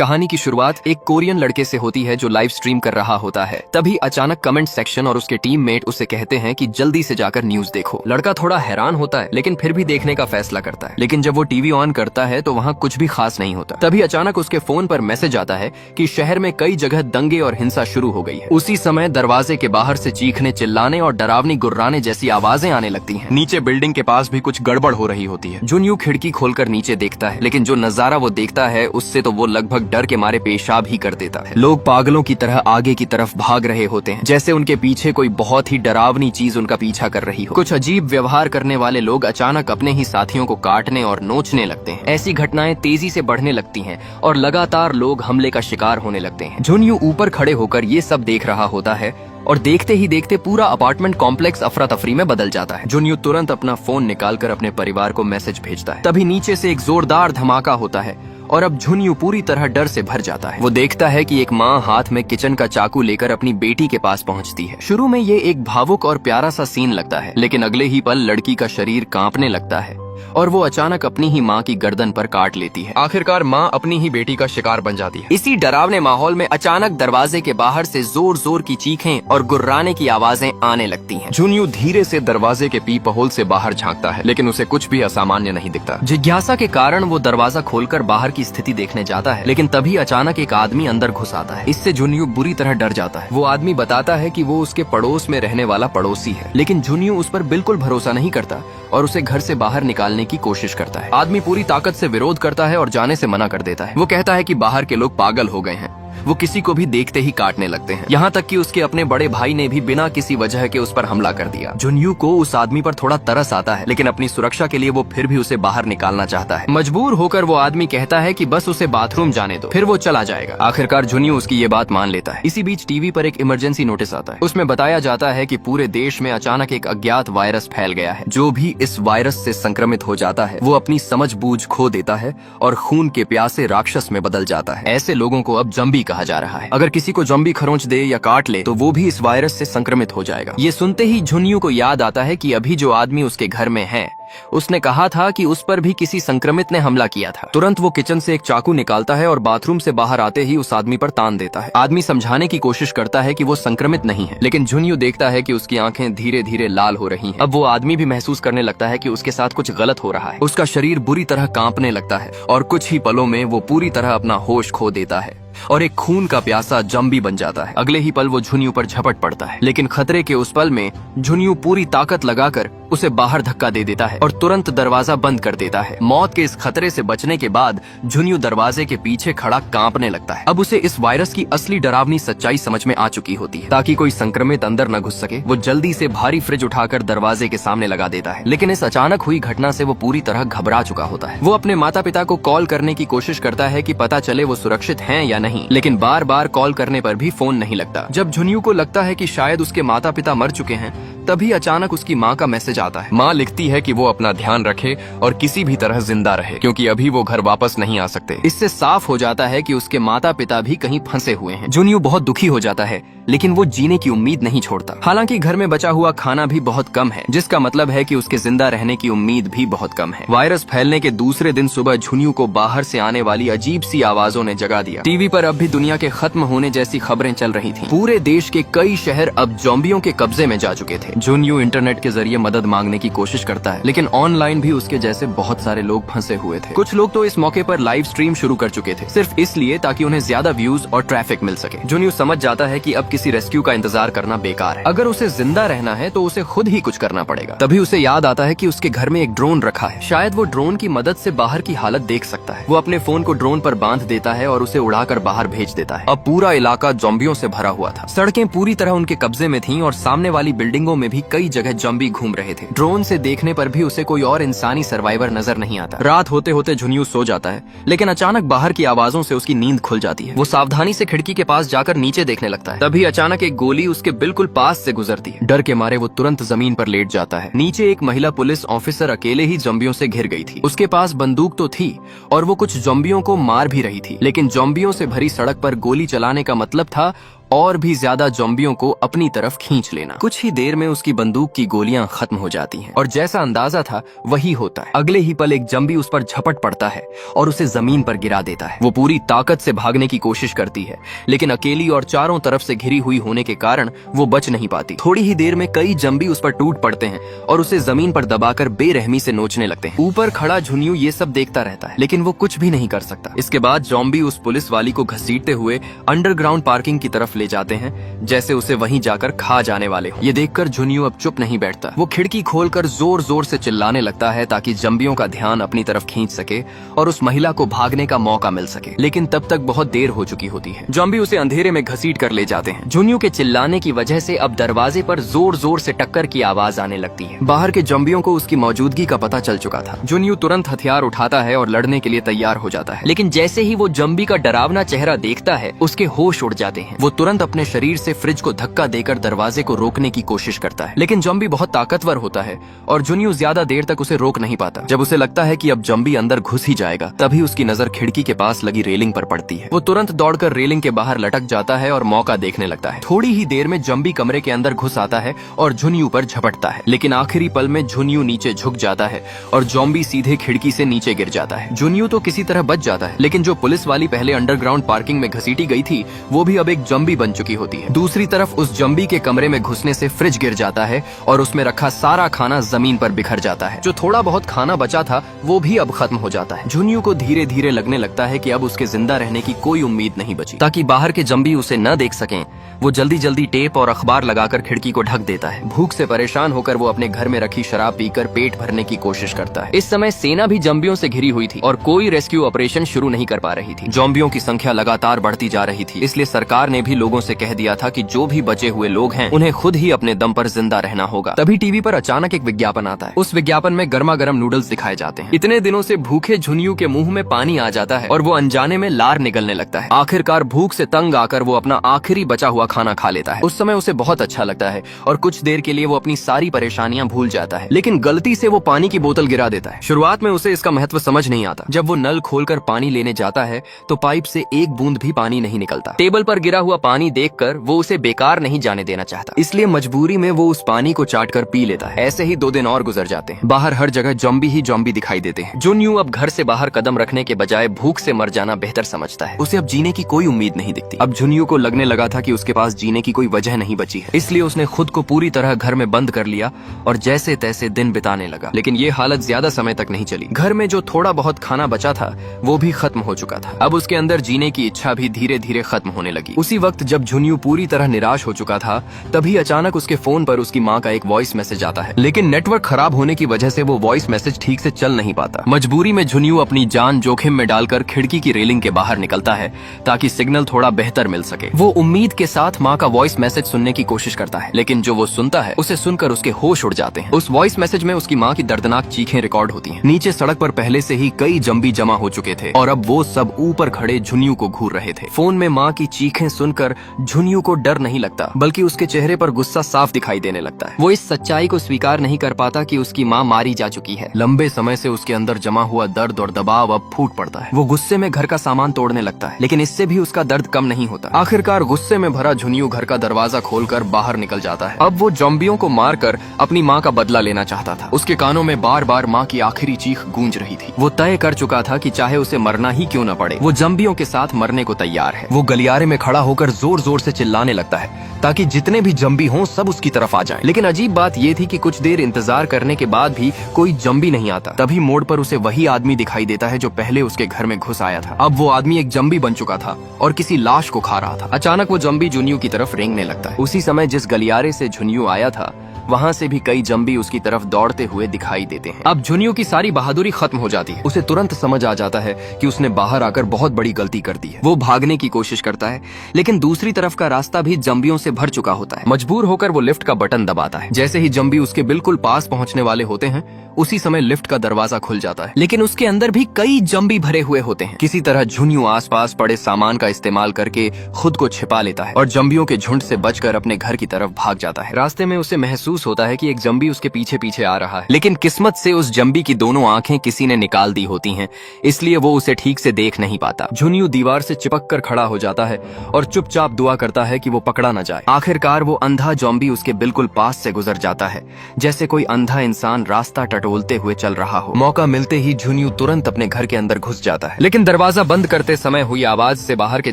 कहानी की शुरुआत एक कोरियन लड़के से होती है जो लाइव स्ट्रीम कर रहा होता है। तभी अचानक कमेंट सेक्शन और उसके टीममेट उसे कहते हैं कि जल्दी से जाकर न्यूज देखो। लड़का थोड़ा हैरान होता है लेकिन फिर भी देखने का फैसला करता है। लेकिन जब वो टीवी ऑन करता है तो वहाँ कुछ भी खास नहीं होता। तभी अचानक उसके फोन पर मैसेज आता है कि शहर में कई जगह दंगे और हिंसा शुरू हो गई है। उसी समय दरवाजे के बाहर से चीखने, चिल्लाने और डरावनी गुर्राने जैसी आवाजें आने लगती हैं। नीचे बिल्डिंग के पास भी कुछ गड़बड़ हो रही होती है। जुनयू खिड़की खोलकर नीचे देखता है, लेकिन जो नजारा वो देखता है उससे तो वो लगभग डर के मारे पेशाब ही कर देता है। लोग पागलों की तरह आगे की तरफ भाग रहे होते हैं, जैसे उनके पीछे कोई बहुत ही डरावनी चीज उनका पीछा कर रही हो। कुछ अजीब व्यवहार करने वाले लोग अचानक अपने ही साथियों को काटने और नोचने लगते हैं। ऐसी घटनाएं तेजी से बढ़ने लगती हैं और लगातार लोग हमले का शिकार होने लगते हैं। जुनयू ऊपर खड़े होकर ये सब देख रहा होता है और देखते ही देखते पूरा अपार्टमेंट कॉम्प्लेक्स अफरा तफरी में बदल जाता है। जुनयू तुरंत अपना फोन निकालकर अपने परिवार को मैसेज भेजता है। तभी नीचे से एक जोरदार धमाका होता है और अब जुनयू पूरी तरह डर से भर जाता है। वो देखता है कि एक माँ हाथ में किचन का चाकू लेकर अपनी बेटी के पास पहुंचती है। शुरू में ये एक भावुक और प्यारा सा सीन लगता है, लेकिन अगले ही पल लड़की का शरीर कांपने लगता है और वो अचानक अपनी ही माँ की गर्दन पर काट लेती है। आखिरकार माँ अपनी ही बेटी का शिकार बन जाती है। इसी डरावने माहौल में अचानक दरवाजे के बाहर से जोर जोर की चीखें और गुर्राने की आवाजें आने लगती हैं। जुनयू धीरे से दरवाजे के पीप होल से बाहर झांकता है, लेकिन उसे कुछ भी असामान्य नहीं दिखता। जिज्ञासा के कारण वो दरवाजा खोलकर बाहर की स्थिति देखने जाता है, लेकिन तभी अचानक एक आदमी अंदर घुस आता है। इससे जुनयू बुरी तरह डर जाता है। वो आदमी बताता है कि वो उसके पड़ोस में रहने वाला पड़ोसी है, लेकिन जुनयू उस पर बिल्कुल भरोसा नहीं करता और उसे घर से बाहर निकालने की कोशिश करता है। आदमी पूरी ताकत से विरोध करता है और जाने से मना कर देता है। वो कहता है कि बाहर के लोग पागल हो गए हैं, वो किसी को भी देखते ही काटने लगते हैं। यहाँ तक कि उसके अपने बड़े भाई ने भी बिना किसी वजह के उस पर हमला कर दिया। जुनयू को उस आदमी पर थोड़ा तरस आता है, लेकिन अपनी सुरक्षा के लिए वो फिर भी उसे बाहर निकालना चाहता है। मजबूर होकर वो आदमी कहता है कि बस उसे बाथरूम जाने दो, फिर वो चला जाएगा। आखिरकार जुनयू उसकी ये बात मान लेता है। इसी बीच टीवी पर एक इमरजेंसी नोटिस आता है। उसमें बताया जाता है कि पूरे देश में अचानक एक अज्ञात वायरस फैल गया है। जो भी इस वायरस से संक्रमित हो जाता है वो अपनी समझ बूझ खो देता है और खून के प्यासे राक्षस में बदल जाता है। ऐसे लोगों को अब जम्बी कहा जा रहा है। अगर किसी को जम्बी खरोंच दे या काट ले तो वो भी इस वायरस से संक्रमित हो जाएगा। ये सुनते ही जुनयू को याद आता है कि अभी जो आदमी उसके घर में है उसने कहा था कि उस पर भी किसी संक्रमित ने हमला किया था। तुरंत वो किचन से एक चाकू निकालता है और बाथरूम से बाहर आते ही उस आदमी पर तान देता है। आदमी समझाने की कोशिश करता है कि वो संक्रमित नहीं है, लेकिन जुनयू देखता है कि उसकी आंखें धीरे धीरे लाल हो रही हैं। अब वो आदमी भी महसूस करने लगता है कि उसके साथ कुछ गलत हो रहा है। उसका शरीर बुरी तरह कांपने लगता है और कुछ ही पलों में वो पूरी तरह अपना होश खो देता है और एक खून का प्यासा जम्बी बन जाता है। अगले ही पल वो जुनयू पर झपट पड़ता है, लेकिन खतरे के उस पल में जुनयू पूरी ताकत लगाकर उसे बाहर धक्का दे देता है और तुरंत दरवाजा बंद कर देता है। मौत के इस खतरे से बचने के बाद जुनयू दरवाजे के पीछे खड़ा कांपने लगता है। अब उसे इस वायरस की असली डरावनी सच्चाई समझ में आ चुकी होती है। ताकि कोई संक्रमित अंदर न घुस सके, वो जल्दी से भारी फ्रिज उठाकर दरवाजे के सामने लगा देता है। लेकिन इस अचानक हुई घटना से वो पूरी तरह घबरा चुका होता है। वो अपने माता पिता को कॉल करने की कोशिश करता है कि पता चले वो सुरक्षित हैं या नहीं, लेकिन बार बार कॉल करने पर भी फोन नहीं लगता। जब जुनयू को लगता है कि शायद उसके माता पिता मर चुके हैं, तभी अचानक उसकी माँ का मैसेज आता है। माँ लिखती है कि वो अपना ध्यान रखे और किसी भी तरह जिंदा रहे, क्योंकि अभी वो घर वापस नहीं आ सकते। इससे साफ हो जाता है कि उसके माता पिता भी कहीं फंसे हुए हैं। जुनयू बहुत दुखी हो जाता है, लेकिन वो जीने की उम्मीद नहीं छोड़ता। हालांकि घर में बचा हुआ खाना भी बहुत कम है, जिसका मतलब है कि उसके जिंदा रहने की उम्मीद भी बहुत कम है। वायरस फैलने के दूसरे दिन सुबह जुनयू को बाहर से आने वाली अजीब सी आवाजों ने जगा दिया। टीवी पर अब भी दुनिया के खत्म होने जैसी खबरें चल रही थीं। पूरे देश के कई शहर अब ज़ॉम्बियों के कब्जे में जा चुके थे। जुनयू इंटरनेट के जरिए मदद मांगने की कोशिश करता है, लेकिन ऑनलाइन भी उसके जैसे बहुत सारे लोग फंसे हुए थे। कुछ लोग तो इस मौके पर लाइव स्ट्रीम शुरू कर चुके थे, सिर्फ इसलिए ताकि उन्हें ज्यादा व्यूज और ट्रैफिक मिल सके। जुनयू समझ जाता है कि अब किसी रेस्क्यू का इंतजार करना बेकार है। अगर उसे जिंदा रहना है तो उसे खुद ही कुछ करना पड़ेगा। तभी उसे याद आता है कि उसके घर में एक ड्रोन रखा है। शायद वो ड्रोन की मदद से बाहर की हालत देख सकता है। वो अपने फोन को ड्रोन पर बांध देता है और उसे उड़ाकर बाहर भेज देता है। अब पूरा इलाका ज़ॉम्बियों से भरा हुआ था। सड़कें पूरी तरह उनके कब्जे में थीं और सामने वाली बिल्डिंगों में भी कई जगह ज़ॉम्बी घूम रहे थे। ड्रोन से देखने पर भी उसे कोई और इंसानी सर्वाइवर नजर नहीं आता। रात होते होते जुनयू सो जाता है, लेकिन अचानक बाहर की आवाजों से उसकी नींद खुल जाती है। वो सावधानी से खिड़की के पास जाकर नीचे देखने लगता है। तभी अचानक एक गोली उसके बिल्कुल पास से गुजरती है। डर के मारे वो तुरंत जमीन पर लेट जाता है। नीचे एक महिला पुलिस ऑफिसर अकेले ही ज़ॉम्बियों से घिर गई थी। उसके पास बंदूक तो थी और वो कुछ ज़ॉम्बियों को मार भी रही थी, लेकिन ज़ॉम्बियों से भरी सड़क पर गोली चलाने का मतलब था और भी ज्यादा ज़ॉम्बियों को अपनी तरफ खींच लेना। कुछ ही देर में उसकी बंदूक की गोलियां खत्म हो जाती हैं और जैसा अंदाजा था वही होता है। अगले ही पल एक ज़ॉम्बी उस पर झपट पड़ता है और उसे जमीन पर गिरा देता है। वो पूरी ताकत से भागने की कोशिश करती है, लेकिन अकेली और चारों तरफ से घिरी हुई होने के कारण वो बच नहीं पाती। थोड़ी ही देर में कई ज़ॉम्बी उस पर टूट पड़ते हैं और उसे जमीन पर दबाकर बेरहमी से नोचने लगते हैं। ऊपर खड़ा झुनियू ये सब देखता रहता है, लेकिन वो कुछ भी नहीं कर सकता। इसके बाद ज़ॉम्बी उस पुलिस वाली को घसीटते हुए अंडरग्राउंड पार्किंग की तरफ ले जाते हैं, जैसे उसे वहीं जाकर खा जाने वाले हो। ये देखकर झुनियू अब चुप नहीं बैठता। वो खिड़की खोलकर जोर जोर से चिल्लाने लगता है ताकि ज़ॉम्बियों का ध्यान अपनी तरफ खींच सके और उस महिला को भागने का मौका मिल सके, लेकिन तब तक बहुत देर हो चुकी होती है। ज़ॉम्बी उसे अंधेरे में घसीट कर ले जाते हैं। झुनियू के चिल्लाने की वजह से अब दरवाजे पर जोर जोर से टक्कर की आवाज आने लगती है। बाहर के ज़ॉम्बियों को उसकी मौजूदगी का पता चल चुका था। झुनियू तुरंत हथियार उठाता है और लड़ने के लिए तैयार हो जाता है, लेकिन जैसे ही वो ज़ॉम्बी का डरावना चेहरा देखता है उसके होश उड़ जाते हैं। वो तुरंत अपने शरीर से फ्रिज को धक्का देकर दरवाजे को रोकने की कोशिश करता है, लेकिन ज़ॉम्बी बहुत ताकतवर होता है और झुनियू ज्यादा देर तक उसे रोक नहीं पाता। जब उसे लगता है कि अब ज़ॉम्बी अंदर घुस ही जाएगा, तभी उसकी नजर खिड़की के पास लगी रेलिंग पर पड़ती है। वो तुरंत दौड़कर रेलिंग के बाहर लटक जाता है और मौका देखने लगता है। थोड़ी ही देर में ज़ॉम्बी कमरे के अंदर घुस आता है और झुनियू पर झपटता है, लेकिन आखिरी पल में झुनियू नीचे झुक जाता है और ज़ॉम्बी सीधे खिड़की से नीचे गिर जाता है। झुनियू तो किसी तरह बच जाता है, लेकिन जो पुलिस वाली पहले अंडरग्राउंड पार्किंग में घसीटी गई थी वो भी अब एक ज़ॉम्बी बन चुकी होती है। दूसरी तरफ उस ज़ॉम्बी के कमरे में घुसने से फ्रिज गिर जाता है और उसमें रखा सारा खाना जमीन पर बिखर जाता है। जो थोड़ा बहुत खाना बचा था वो भी अब खत्म हो जाता है। झुनियू को धीरे धीरे लगने लगता है कि अब उसके जिंदा रहने की कोई उम्मीद नहीं बची। ताकि बाहर के ज़ॉम्बी उसे न देख सकें, वो जल्दी जल्दी टेप और अखबार लगाकर खिड़की को ढक देता है। भूख से परेशान होकर वो अपने घर में रखी शराब पीकर पेट भरने की कोशिश करता है। इस समय सेना भी ज़ॉम्बियों से घिरी हुई थी और कोई रेस्क्यू ऑपरेशन शुरू नहीं कर पा रही थी। ज़ॉम्बियों की संख्या लगातार बढ़ती जा रही थी, इसलिए सरकार ने भी लोगों से कह दिया था कि जो भी बचे हुए लोग हैं उन्हें खुद ही अपने दम पर जिंदा रहना होगा। तभी टीवी पर अचानक एक विज्ञापन आता है। उस विज्ञापन में गर्मा गर्म नूडल्स दिखाए जाते हैं। इतने दिनों से भूखे झुनियू के मुंह में पानी आ जाता है और वो अनजाने में लार निकलने लगता है। आखिरकार भूख से तंग आकर वो अपना आखिरी बचा हुआ खाना खा लेता है। उस समय उसे बहुत अच्छा लगता है और कुछ देर के लिए वो अपनी सारी परेशानियां भूल जाता है, लेकिन गलती से वो पानी की बोतल गिरा देता है। शुरुआत में उसे इसका महत्व समझ नहीं आता। जब वो नल खोलकर पानी लेने जाता है तो पाइप से एक बूंद भी पानी नहीं निकलता। टेबल पर गिरा हुआ पानी देखकर वो उसे बेकार नहीं जाने देना चाहता, इसलिए मजबूरी में वो उस पानी को चाटकर पी लेता है। ऐसे ही 2 दिन और गुजर जाते हैं। बाहर हर जगह ज़ॉम्बी ही ज़ॉम्बी दिखाई देते हैं। झुनियू अब घर से बाहर कदम रखने के बजाय भूख से मर जाना बेहतर समझता है। उसे अब जीने की कोई उम्मीद नहीं दिखती। अब झुनियू को लगने लगा था कि उसके पास जीने की कोई वजह नहीं बची है, इसलिए उसने खुद को पूरी तरह घर में बंद कर लिया और जैसे तैसे दिन बिताने लगा। लेकिन ये हालत ज्यादा समय तक नहीं चली। घर में जो थोड़ा बहुत खाना बचा था वो भी खत्म हो चुका था। अब उसके अंदर जीने की इच्छा भी धीरे धीरे खत्म होने लगी। उसी वक्त जब झुनियू पूरी तरह निराश हो चुका था, तभी अचानक उसके फोन पर उसकी माँ का एक वॉइस मैसेज आता है, लेकिन नेटवर्क खराब होने की वजह से वो वॉइस मैसेज ठीक से चल नहीं पाता। मजबूरी में झुनियू अपनी जान जोखिम में डालकर खिड़की की रेलिंग के बाहर निकलता है ताकि सिग्नल थोड़ा बेहतर मिल सके। वो उम्मीद के साथ माँ का वॉइस मैसेज सुनने की कोशिश करता है, लेकिन जो वो सुनता है उसे सुनकर उसके होश उड़ जाते हैं। उस वॉइस मैसेज में उसकी माँ की दर्दनाक चीखें रिकॉर्ड होती हैं। नीचे सड़क पर पहले से ही कई ज़ॉम्बी जमा हो चुके थे और अब वो सब ऊपर खड़े झुनियू को घूर रहे थे। फोन में माँ की चीखें सुनकर झुनियू को डर नहीं लगता, बल्कि उसके चेहरे पर गुस्सा साफ दिखाई देने लगता है। वो इस सच्चाई को स्वीकार नहीं कर पाता कि उसकी माँ मारी जा चुकी है। लंबे समय से उसके अंदर जमा हुआ दर्द और दबाव अब फूट पड़ता है। वो गुस्से में घर का सामान तोड़ने लगता है, लेकिन इससे भी उसका दर्द कम नहीं होता। आखिरकार गुस्से में भरा झुनियू घर का दरवाजा खोलकर बाहर निकल जाता है। अब वो ज़ॉम्बियों को मारकर अपनी माँ का बदला लेना चाहता था। उसके कानों में बार बार माँ की आखिरी चीख गूंज रही थी। वो तय कर चुका था कि चाहे उसे मरना ही क्यों न पड़े, वो ज़ॉम्बियों के साथ मरने को तैयार है। वो गलियारे में खड़ा होकर जोर जोर से चिल्लाने लगता है ताकि जितने भी ज़ॉम्बी हों सब उसकी तरफ आ जाएं। लेकिन अजीब बात ये थी कि कुछ देर इंतजार करने के बाद भी कोई ज़ॉम्बी नहीं आता। तभी मोड़ पर उसे वही आदमी दिखाई देता है जो पहले उसके घर में घुस आया था। अब वो आदमी एक ज़ॉम्बी बन चुका था और किसी लाश को खा रहा था। अचानक वो ज़ॉम्बी झुनियू की तरफ रेंगने लगता है। उसी समय जिस गलियारे से झुनियू आया था वहाँ से भी कई ज़ॉम्बी उसकी तरफ दौड़ते हुए दिखाई देते हैं। अब झुनियू की सारी बहादुरी खत्म हो जाती है। उसे तुरंत समझ आ जाता है कि उसने बाहर आकर बहुत बड़ी गलती कर दी है। वो भागने की कोशिश करता है, लेकिन दूसरी तरफ का रास्ता भी ज़ॉम्बियों से भर चुका होता है। मजबूर होकर वो लिफ्ट का बटन दबाता है। जैसे ही ज़ॉम्बी उसके बिल्कुल पास पहुंचने वाले होते हैं, उसी समय लिफ्ट का दरवाजा खुल जाता है, लेकिन उसके अंदर भी कई ज़ॉम्बी भरे हुए होते हैं। किसी तरह झुनियू आसपास पड़े सामान का इस्तेमाल करके खुद को छिपा लेता है और ज़ॉम्बियों के झुंड से बचकर अपने घर की तरफ भाग जाता है। रास्ते में उसे महसूस महसूस होता है कि एक जंबी उसके पीछे पीछे आ रहा है, लेकिन किस्मत से उस जंबी की दोनों आंखें किसी ने निकाल दी होती हैं, इसलिए वो उसे ठीक से देख नहीं पाता। जुनियू दीवार से चिपक कर खड़ा हो जाता है और चुपचाप दुआ करता है कि वो पकड़ा न जाए। आखिरकार वो अंधा जॉम्बी उसके बिल्कुल पास से गुजर जाता है, जैसे कोई अंधा इंसान रास्ता टटोलते हुए चल रहा हो। मौका मिलते ही जुनियू तुरंत अपने घर के अंदर घुस जाता है, लेकिन दरवाजा बंद करते समय हुई आवाज से बाहर के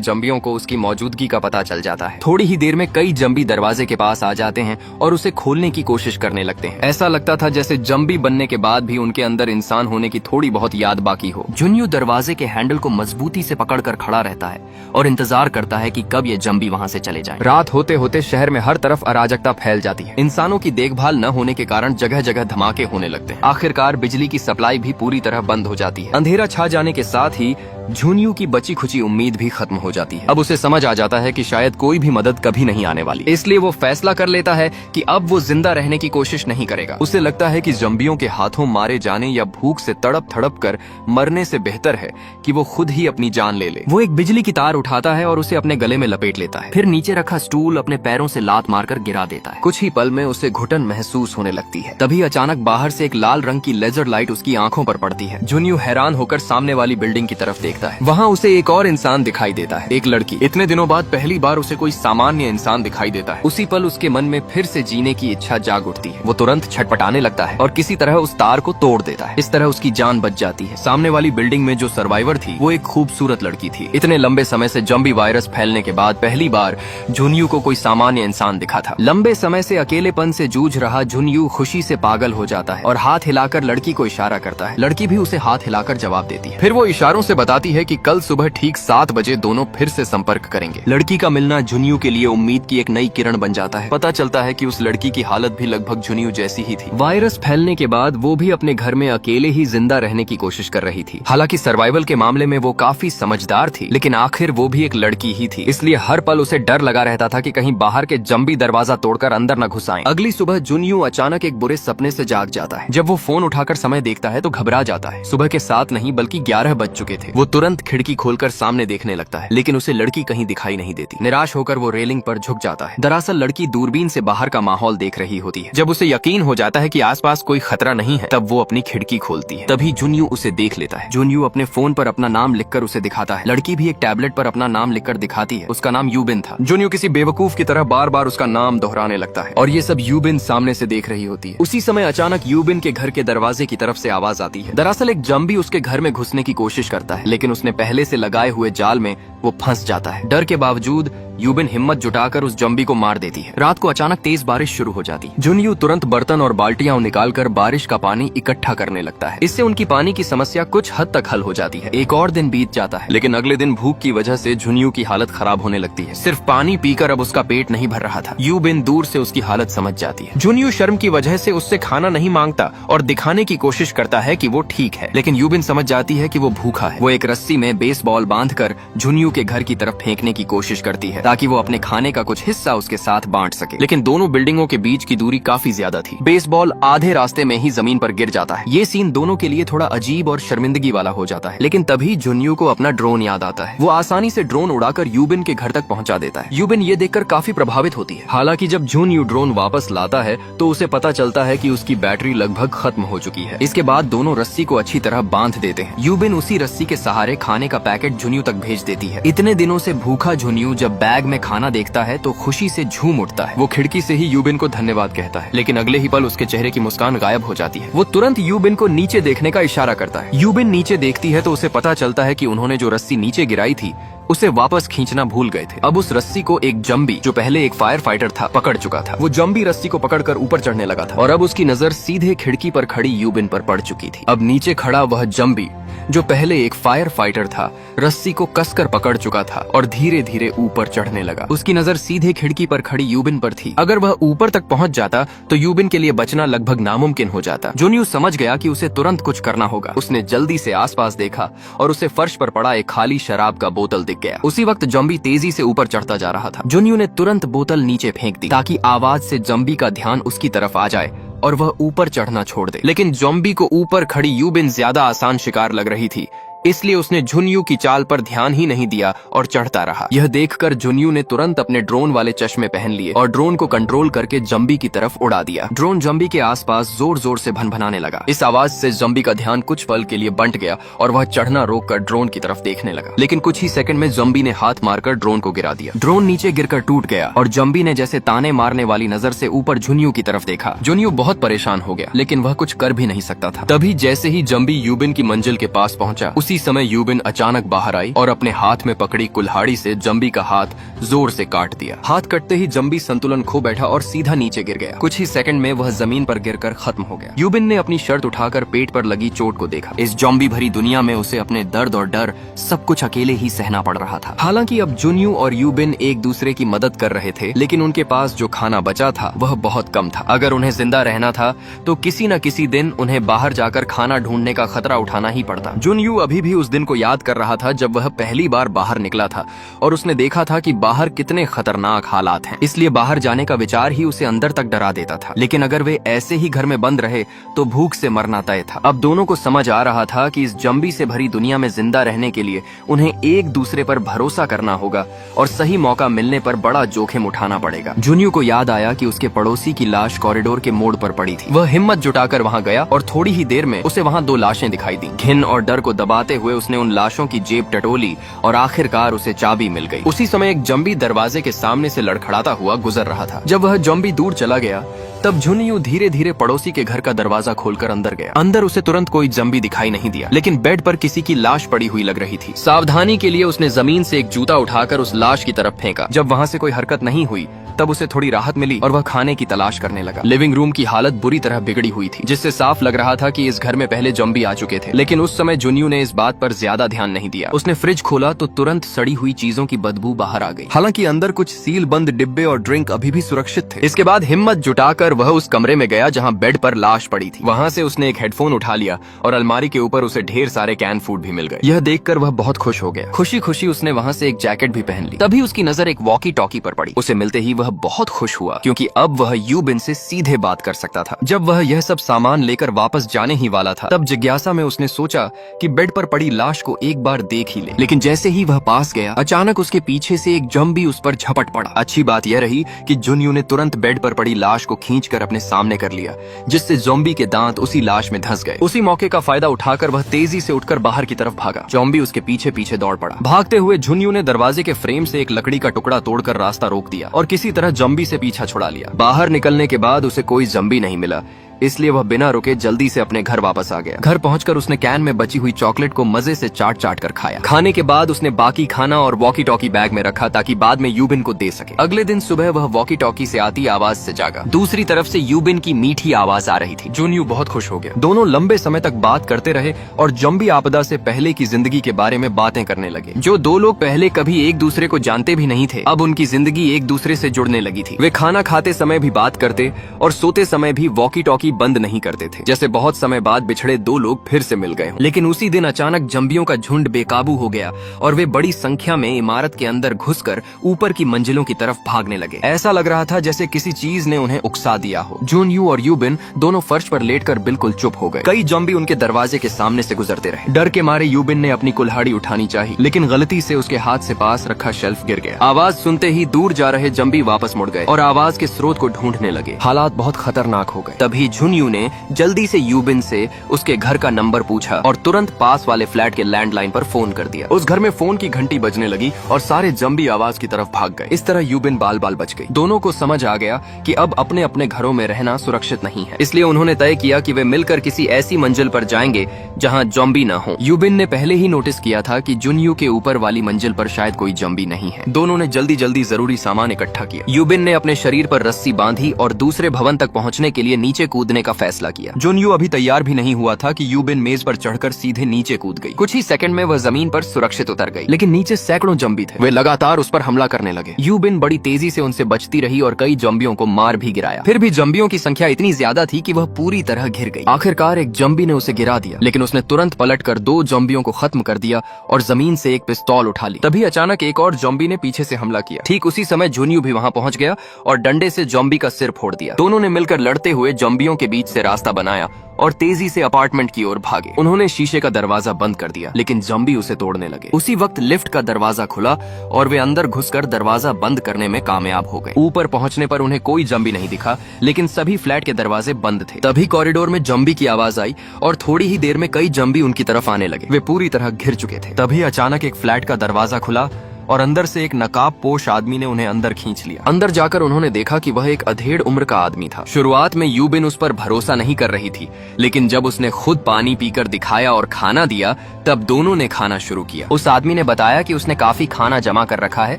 जंबियों को उसकी मौजूदगी का पता चल जाता है। थोड़ी ही देर में कई जंबी दरवाजे के पास आ जाते हैं और उसे खोलने की कोशिश करने लगते हैं। ऐसा लगता था जैसे जंबी बनने के बाद भी उनके अंदर इंसान होने की थोड़ी बहुत याद बाकी हो। जुनियू दरवाजे के हैंडल को मजबूती से पकड़कर खड़ा रहता है और इंतजार करता है कि कब ये जंबी वहाँ से चले जाएं। रात होते होते शहर में हर तरफ अराजकता फैल जाती है। इंसानों की देखभाल न होने के कारण जगह जगह धमाके होने लगते हैं। आखिरकार बिजली की सप्लाई भी पूरी तरह बंद हो जाती है। अंधेरा छा जाने के साथ ही जुनियू की बची खुची उम्मीद भी खत्म हो जाती है। अब उसे समझ आ जाता है कि शायद कोई भी मदद कभी नहीं आने वाली, इसलिए वो फैसला कर लेता है कि अब वो जिंदा रहने की कोशिश नहीं करेगा। उसे लगता है कि जंबियों के हाथों मारे जाने या भूख से तड़प थड़प कर मरने से बेहतर है कि वो खुद ही अपनी जान ले ले। वो एक बिजली की तार उठाता है और उसे अपने गले में लपेट लेता है, फिर नीचे रखा स्टूल अपने पैरों से लात मारकर गिरा देता है। कुछ ही पल में उसे घुटन महसूस होने लगती है। तभी अचानक बाहर से एक लाल रंग की लेजर लाइट उसकी आंखों पर पड़ती है। जुनियू हैरान होकर सामने वाली बिल्डिंग की तरफ देखता है। वहाँ उसे एक और इंसान दिखाई देता है, एक लड़की। इतने दिनों बाद पहली बार उसे कोई सामान्य इंसान दिखाई देता है। उसी पल उसके मन में फिर से जीने की इच्छा जाग उठती है। वो तुरंत छटपटाने लगता है और किसी तरह उस तार को तोड़ देता है। इस तरह उसकी जान बच जाती है। सामने वाली बिल्डिंग में जो सर्वाइवर थी वो एक खूबसूरत लड़की थी। इतने लंबे समय से जंबी वायरस फैलने के बाद पहली बार जुनियू को कोई सामान्य इंसान दिखा था। लंबे समय से अकेलेपन से जूझ रहा जुनियू खुशी से पागल हो जाता है और हाथ हिलाकर लड़की को इशारा करता है। लड़की भी उसे हाथ हिलाकर जवाब देती है। फिर वो इशारों से बताती है कि कल सुबह ठीक 7 बजे दोनों फिर से संपर्क करेंगे। लड़की का मिलना जुनियू के लिए उम्मीद की एक नई किरण बन जाता है। पता चलता है कि उस लड़की की हालत भी लगभग जुनियू जैसी ही थी। वायरस फैलने के बाद वो भी अपने घर में अकेले ही जिंदा रहने की कोशिश कर रही थी। हालांकि सर्वाइवल के मामले में वो काफी समझदार थी, लेकिन आखिर वो भी एक लड़की ही थी, इसलिए हर पल उसे डर लगा रहता था कि कहीं बाहर के जंबी दरवाजा तोड़कर अंदर न घुस आएं। अगली सुबह जुनियू अचानक एक बुरे सपने से जाग जाता है। जब वो फोन उठाकर समय देखता है तो घबरा जाता है। सुबह के 7 नहीं बल्कि 11 बज चुके थे। वो तुरंत खिड़की खोलकर सामने देखने लगता है, लेकिन उसे लड़की कहीं दिखाई नहीं देती। निराश होकर वो रेलिंग पर झुक जाता है। दरअसल लड़की दूरबीन से बाहर का माहौल देख रही होती है। जब उसे यकीन हो जाता है कि आसपास कोई खतरा नहीं है, तब वो अपनी खिड़की खोलती है। तभी जुनियू उसे देख लेता है। जुनियू अपने फोन पर अपना नाम लिखकर उसे दिखाता है। लड़की भी एक टैबलेट पर अपना नाम लिखकर दिखाती है। उसका नाम यूबिन था। जुनियू किसी बेवकूफ की तरह बार बार उसका नाम दोहराने लगता है और ये सब यूबिन सामने से देख रही होती है। उसी समय अचानक यूबिन के घर के दरवाजे की तरफ से आवाज आती है। दरअसल एक जंबी उसके घर में घुसने की कोशिश करता है, लेकिन उसने पहले से लगाए हुए जाल में वो फंस जाता है। डर के बावजूद यूबिन हिम्मत जुटाकर उस जंबी को मार देती है। रात को अचानक तेज बारिश शुरू हो जाती है। जुनियू तुरंत बर्तन और बाल्टियां निकालकर बारिश का पानी इकट्ठा करने लगता है। इससे उनकी पानी की समस्या कुछ हद तक हल हो जाती है। एक और दिन बीत जाता है, लेकिन अगले दिन भूख की वजह से जुनियू की हालत खराब होने लगती है। सिर्फ पानी पीकर अब उसका पेट नहीं भर रहा था। यूबिन दूर से उसकी हालत समझ जाती है। जुनियू शर्म की वजह से उससे खाना नहीं मांगता और दिखाने की कोशिश करता है कि वो ठीक है, लेकिन यूबिन समझ जाती है कि वो भूखा है। वो एक रस्सी में बेसबॉल बांधकर जुनियू के घर की तरफ फेंकने की कोशिश करती है ताकि वो अपने खाने का कुछ हिस्सा उसके साथ बांट सके, लेकिन दोनों बिल्डिंगों के बीच की दूरी काफी ज्यादा थी। बेसबॉल आधे रास्ते में ही जमीन पर गिर जाता है। ये सीन दोनों के लिए थोड़ा अजीब और शर्मिंदगी वाला हो जाता है, लेकिन तभी जुनियू को अपना ड्रोन याद आता है। वो आसानी से ड्रोन उड़ाकर यूबिन के घर तक पहुंचा देता है। यूबिन ये देखकर काफी प्रभावित होती है। हालांकि जब जुनियू ड्रोन वापस लाता है तो उसे पता चलता है कि उसकी बैटरी लगभग खत्म हो चुकी है। इसके बाद दोनों रस्सी को अच्छी तरह बांध देते हैं। यूबिन उसी रस्सी के सहारे खाने का पैकेट जुनियू तक भेज देती है। इतने दिनों से भूखा जुनियू जब बैग में खाना देखता है तो खुशी से झूम उठता है। वो खिड़की से ही यूबिन को धन्यवाद कहता है, लेकिन अगले ही पल उसके चेहरे की मुस्कान गायब हो जाती है। वो तुरंत यूबिन को नीचे देखने का इशारा करता है। यूबिन नीचे देखती है तो उसे पता चलता है कि उन्होंने जो रस्सी नीचे गिराई थी उसे वापस खींचना भूल गए थे। अब उस रस्सी को एक जंबी, जो पहले एक फायर फाइटर था, पकड़ चुका था। वो जंबी रस्सी को पकड़कर ऊपर चढ़ने लगा था और अब उसकी नजर सीधे खिड़की पर खड़ी यूबिन पर पड़ चुकी थी। अब नीचे खड़ा वह जंबी, जो पहले एक फायर फाइटर था, रस्सी को कसकर पकड़ चुका था और धीरे धीरे ऊपर चढ़ने लगा। उसकी नजर सीधे खिड़की पर खड़ी यूबिन पर थी। अगर वह ऊपर तक पहुंच जाता तो यूबिन के लिए बचना लगभग नामुमकिन हो जाता। जुनियू समझ गया कि उसे तुरंत कुछ करना होगा। उसने जल्दी से आसपास देखा और उसे फर्श पर पड़ा एक खाली शराब का बोतल दिख गया। उसी वक्त जंबी तेजी से ऊपर चढ़ता जा रहा था। जुनियू ने तुरंत बोतल नीचे फेंक दी ताकि आवाज से जंबी का ध्यान उसकी तरफ आ जाए और वह ऊपर चढ़ना छोड़ दे। लेकिन जॉम्बी को ऊपर खड़ी यूबिन ज्यादा आसान शिकार लग रही थी, इसलिए उसने झुनयू की चाल पर ध्यान ही नहीं दिया और चढ़ता रहा। यह देखकर झुनयू ने तुरंत अपने ड्रोन वाले चश्मे पहन लिए और ड्रोन को कंट्रोल करके जम्बी की तरफ उड़ा दिया। ड्रोन जम्बी के आसपास जोर जोर से भनभनाने लगा। इस आवाज से जम्बी का ध्यान कुछ पल के लिए बंट गया और वह चढ़ना रोककर ड्रोन की तरफ देखने लगा। लेकिन कुछ ही सेकंड में जम्बी ने हाथ मारकर ड्रोन को गिरा दिया। ड्रोन नीचे गिरकर टूट गया और जम्बी ने जैसे ताने मारने वाली नजर से ऊपर झुनयू की तरफ देखा। झुनयू बहुत परेशान हो गया, लेकिन वह कुछ कर भी नहीं सकता था। तभी जैसे ही जम्बी यूबिन की मंजिल के पास पहुंचा, उसी समय यूबिन अचानक बाहर आई और अपने हाथ में पकड़ी कुल्हाड़ी से जम्बी का हाथ जोर से काट दिया। हाथ कटते ही जम्बी संतुलन खो बैठा और सीधा नीचे गिर गया। कुछ ही सेकंड में वह जमीन पर गिरकर खत्म हो गया। यूबिन ने अपनी शर्ट उठाकर पेट पर लगी चोट को देखा। इस जॉम्बी भरी दुनिया में उसे अपने दर्द और डर सब कुछ अकेले ही सहना पड़ रहा था। हालांकि अब झुनयू और यूबिन एक दूसरे की मदद कर रहे थे, लेकिन उनके पास जो खाना बचा था वह बहुत कम था। अगर उन्हें जिंदा रहना था तो किसी न किसी दिन उन्हें बाहर जाकर खाना ढूंढने का खतरा उठाना ही पड़ता। झुनयू अभी भी उस दिन को याद कर रहा था जब वह पहली बार बाहर निकला था और उसने देखा था कि बाहर कितने खतरनाक हालात हैं। इसलिए बाहर जाने का विचार ही उसे अंदर तक डरा देता था। लेकिन अगर वे ऐसे ही घर में बंद रहे तो भूख से मरना तय था। अब दोनों को समझ आ रहा था कि इस जम्बी से भरी दुनिया में जिंदा रहने के लिए उन्हें एक दूसरे पर भरोसा करना होगा और सही मौका मिलने पर बड़ा जोखिम उठाना पड़ेगा। झुनयू को याद आया कि उसके पड़ोसी की लाश कॉरिडोर के मोड़ पर पड़ी थी। वह हिम्मत जुटाकर वहां गया और थोड़ी ही देर में उसे वहां 2 लाशें दिखाई दी। घिन और डर को दबाते हुए उसने उन लाशों की जेब टटोली और आखिरकार उसे चाबी मिल गई। उसी समय एक जम्बी दरवाजे के सामने से लड़खड़ाता हुआ गुजर रहा था। जब वह जम्बी दूर चला गया तब झुनयू धीरे धीरे पड़ोसी के घर का दरवाजा खोलकर अंदर गया। अंदर उसे तुरंत कोई जम्बी दिखाई नहीं दिया, लेकिन बेड पर किसी की लाश पड़ी हुई लग रही थी। सावधानी के लिए उसने जमीन से एक जूता उठाकर उस लाश की तरफ फेंका। जब वहां से कोई हरकत नहीं हुई तब उसे थोड़ी राहत मिली और वह खाने की तलाश करने लगा। लिविंग रूम की हालत बुरी तरह बिगड़ी हुई थी, जिससे साफ लग रहा था कि इस घर में पहले जम्बी आ चुके थे। लेकिन उस समय झुनयू ने इस बात पर ज्यादा ध्यान नहीं दिया। उसने फ्रिज खोला तो तुरंत सड़ी हुई चीजों की बदबू बाहर आ गई। हालांकि अंदर कुछ सील बंद डिब्बे और ड्रिंक अभी भी सुरक्षित थे। इसके बाद हिम्मत जुटाकर वह उस कमरे में गया जहां बेड पर लाश पड़ी थी। वहां से उसने एक हेडफोन उठा लिया और अलमारी के ऊपर उसे ढेर सारे कैन फूड भी मिल गए। यह देखकर वह बहुत खुश हो गया। खुशी खुशी उसने वहां से एक जैकेट भी पहन ली। तभी उसकी नजर एक वॉकी टॉकी पर पड़ी। उसे मिलते ही वह बहुत खुश हुआ, क्योंकि अब वह यूबिन से सीधे बात कर सकता था। जब वह यह सब सामान लेकर वापस जाने ही वाला था तब जिज्ञासा में उसने सोचा कि बेड पर पड़ी लाश को एक बार देख ही ले। लेकिन जैसे ही वह पास गया अचानक उसके पीछे से एक जम्बी उस पर झपट पड़ा। अच्छी बात यह रही कि झुनयू ने तुरंत बेड पर पड़ी लाश को खींचकर अपने सामने कर लिया, जिससे ज़ॉम्बी के दांत उसी लाश में धंस गए। उसी मौके का फायदा उठाकर वह तेजी से उठकर बाहर की तरफ भागा। ज़ॉम्बी उसके पीछे पीछे दौड़ पड़ा। भागते हुए झुनयू ने दरवाजे के फ्रेम से एक लकड़ी का टुकड़ा तोड़कर रास्ता रोक दिया और किसी तरह ज़ॉम्बी से पीछा छुड़ा लिया। बाहर निकलने के बाद उसे कोई ज़ॉम्बी नहीं मिला, इसलिए वह बिना रुके जल्दी से अपने घर वापस आ गया। घर पहुंचकर उसने कैन में बची हुई चॉकलेट को मजे से चाट चाट कर खाया। खाने के बाद उसने बाकी खाना और वॉकी टॉकी बैग में रखा ताकि बाद में यूबिन को दे सके। अगले दिन सुबह वह वॉकी टॉकी से आती आवाज से जागा। दूसरी तरफ से यूबिन की मीठी आवाज आ रही थी। झुनयू बहुत खुश हो गया। दोनों लंबे समय तक बात करते रहे और जम्बी आपदा से पहले की जिंदगी के बारे में बातें करने लगे। जो 2 लोग पहले कभी एक दूसरे को जानते भी नहीं थे, अब उनकी जिंदगी एक दूसरे से जुड़ने लगी थी। वे खाना खाते समय भी बात करते और सोते समय भी वॉकी टॉकी बंद नहीं करते थे, जैसे बहुत समय बाद बिछड़े 2 लोग फिर से मिल गए। लेकिन उसी दिन अचानक जम्बियों का झुंड बेकाबू हो गया और वे बड़ी संख्या में इमारत के अंदर घुसकर ऊपर की मंजिलों की तरफ भागने लगे। ऐसा लग रहा था जैसे किसी चीज ने उन्हें उकसा दिया हो। झुनयू और यूबिन दोनों फर्श पर लेटकर बिल्कुल चुप हो गए। कई जम्बी उनके दरवाजे के सामने से गुजरते रहे। डर के मारे यूबिन ने अपनी कुल्हाड़ी उठानी चाहिए, लेकिन गलती से उसके हाथ से पास रखा शेल्फ गिर गया। आवाज सुनते ही दूर जा रहे जम्बी वापस मुड़ गए और आवाज के स्रोत को ढूंढने लगे। हालात बहुत खतरनाक हो गए। तभी झुनयू ने जल्दी से यूबिन से उसके घर का नंबर पूछा और तुरंत पास वाले फ्लैट के लैंडलाइन पर फोन कर दिया। उस घर में फोन की घंटी बजने लगी और सारे जम्बी आवाज की तरफ भाग गए। इस तरह यूबिन बाल बाल बच गई। दोनों को समझ आ गया कि अब अपने अपने घरों में रहना सुरक्षित नहीं है, इसलिए उन्होंने तय किया कि वे मिलकर किसी ऐसी मंजिल पर जाएंगे जहां जॉम्बी न हो। यूबिन ने पहले ही नोटिस किया था कि झुनयू के ऊपर वाली मंजिल पर शायद कोई जॉम्बी नहीं है। दोनों ने जल्दी जल्दी जरूरी सामान इकट्ठा किया। यूबिन ने अपने शरीर पर रस्सी बांधी और दूसरे भवन तक पहुंचने के लिए नीचे कूदने का फैसला किया। झुनयू अभी तैयार भी नहीं हुआ था कि यूबिन मेज पर चढ़कर सीधे नीचे कूद गई। कुछ ही सेकंड में वह जमीन पर सुरक्षित उतर गई, लेकिन नीचे सैकड़ों जम्बी थे। वे लगातार उस पर हमला करने लगे। यूबिन बड़ी तेजी से उनसे बचती रही और कई जम्बियों को मार भी गिराया। फिर फिर भी जम्बियों की संख्या इतनी ज्यादा थी कि वह पूरी तरह घिर गई। आखिरकार एक जम्बी ने उसे गिरा दिया, लेकिन उसने तुरंत पलटकर 2 जम्बियों को खत्म कर दिया और जमीन से एक पिस्तौल उठा ली। तभी अचानक एक और जम्बी ने पीछे से हमला किया। ठीक उसी समय जुनियू भी वहां पहुंच गया और डंडे से जम्बी का सिर फोड़ दिया। दोनों ने मिलकर लड़ते हुए जम्बियों के बीच से रास्ता बनाया और तेजी से अपार्टमेंट की ओर भागे। उन्होंने शीशे का दरवाजा बंद कर दिया, लेकिन जम्बी उसे तोड़ने लगे। उसी वक्त लिफ्ट का दरवाजा खुला और वे अंदर घुसकर दरवाजा बंद करने में कामयाब हो गए। ऊपर पहुंचने पर उन्हें कोई जम्बी नहीं दिखा, लेकिन सभी फ्लैट के दरवाजे बंद थे। तभी कॉरिडोर में जम्बी की आवाज आई और थोड़ी ही देर में कई जम्बी उनकी तरफ आने लगे। वे पूरी तरह घिर चुके थे। तभी अचानक एक फ्लैट का दरवाजा खुला और अंदर से एक नकाबपोश आदमी ने उन्हें अंदर खींच लिया। अंदर जाकर उन्होंने देखा कि वह एक अधेड़ उम्र का आदमी था। शुरुआत में यूबिन उस पर भरोसा नहीं कर रही थी, लेकिन जब उसने खुद पानी पीकर दिखाया और खाना दिया, तब दोनों ने खाना शुरू किया। उस आदमी ने बताया कि उसने काफी खाना जमा कर रखा है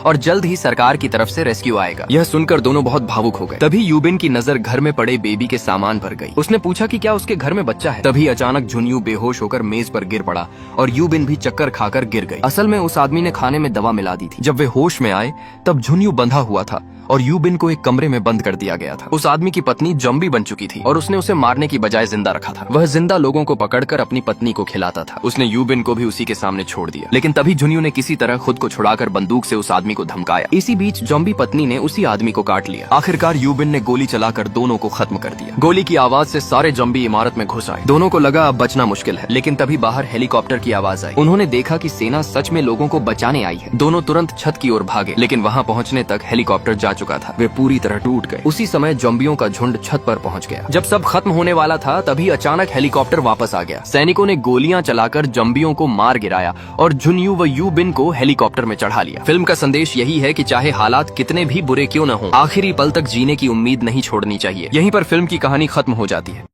और जल्द ही सरकार की तरफ से रेस्क्यू आएगा। यह सुनकर दोनों बहुत भावुक हो गए। तभी यूबिन की नजर घर में पड़े बेबी के सामान पर गई। उसने पूछा कि क्या उसके घर में बच्चा है। तभी अचानक जुनियू बेहोश होकर मेज पर गिर पड़ा और यूबिन भी चक्कर खाकर गिर गई। असल में उस आदमी ने खाने में दवा मिला दी थी। जब वे होश में आए तब जुनियू बंधा हुआ था और यूबिन को एक कमरे में बंद कर दिया गया था। उस आदमी की पत्नी जम्बी बन चुकी थी और उसने उसे मारने की बजाय जिंदा रखा था। वह जिंदा लोगों को पकड़कर अपनी पत्नी को खिलाता था। उसने यूबिन को भी उसी के सामने छोड़ दिया, लेकिन तभी जुनियू ने किसी तरह खुद को छुड़ाकर बंदूक से उस आदमी को धमकाया। इसी बीच जम्बी पत्नी ने उसी आदमी को काट लिया। आखिरकार यूबिन ने गोली चलाकर दोनों को खत्म कर दिया। गोली की आवाज से सारे जम्बी इमारत में घुस आए। दोनों को लगा अब बचना मुश्किल है, लेकिन तभी बाहर हेलीकॉप्टर की आवाज आई। उन्होंने देखा कि सेना सच में लोगों को बचाने आई है। दोनों तुरंत छत की ओर भागे, लेकिन वहां पहुंचने तक हेलीकॉप्टर जा चुका था। वे पूरी तरह टूट गए। उसी समय जम्बियों का झुंड छत पर पहुंच गया। जब सब खत्म होने वाला था, तभी अचानक हेलीकॉप्टर वापस आ गया। सैनिकों ने गोलियां चलाकर जम्बियों को मार गिराया और जुनियू व यूबिन को हेलीकॉप्टर में चढ़ा लिया। फिल्म का संदेश यही है कि चाहे हालात कितने भी बुरे क्यों न हों, आखिरी पल तक जीने की उम्मीद नहीं छोड़नी चाहिए। यहीं पर फिल्म की कहानी खत्म हो जाती है।